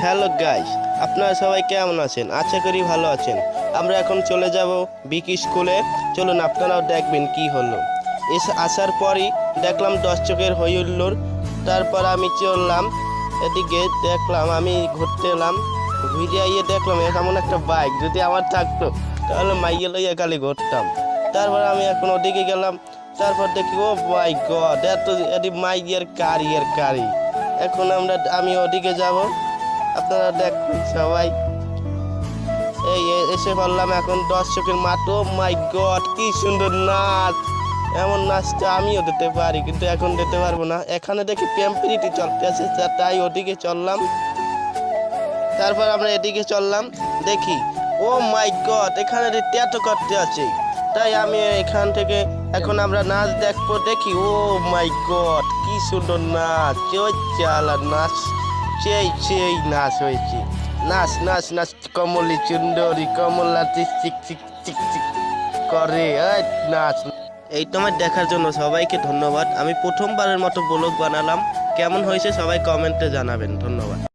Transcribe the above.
Hello guys, আপনারা সবাই কেমন আছেন? আশা করি ভালো আছেন। আমরা এখন চলে যাব বিকি স্কুলে। চলুন আপনারাও দেখবেন কি হলো। আসার পরই দেখলাম দর্শকের হই হুল্লোড়। তারপর আমি চললাম এদিকে, দেখলাম আমি ঘুরতে এলাম। ঘুরে আইয়ে দেখলাম এমন একটা বাইক যদি আমার থাকতো তাহলে মাইয়ে লইয়া খালি ঘুরতাম। তারপর আমি এখন ওদিকে গেলাম। তারপর দেখি ও মাই গড, এত এটি মাইয়ের কারি। এখন আমি ওদিকে যাব, আপনারা দেখবেন সবাই। এসে বললাম এখন দর্শকের মাঠ। ও মাই গড, কি সুন্দর নাচ! এমন নাচটা আমিও দিতে পারি, কিন্তু এখন দিতে পারবো না। এখানে দেখি প্যাম্পিরিটি চলতে আছে, তাই ওদিকে চললাম। তারপর আমরা এদিকে চললাম, দেখি ও মাই গড, এখানে ট্যাটু করতে আছে। তাই আমি এখান থেকে এখন আমরা নাচ দেখবো। দেখি ও মাই গড, কি সুন্দর নাচ! চালা নাচ, সেই নাচ হয়েছে। নাচ নাচ নাচ, কমলি সুন্দরী কমলা চিক চিক চিক চিক চিক করে নাচ। এই তোমার দেখার জন্য সবাইকে ধন্যবাদ। আমি প্রথমবারের মতো ব্লগ বানালাম। কেমন হয়েছে সবাই কমেন্টে জানাবেন। ধন্যবাদ।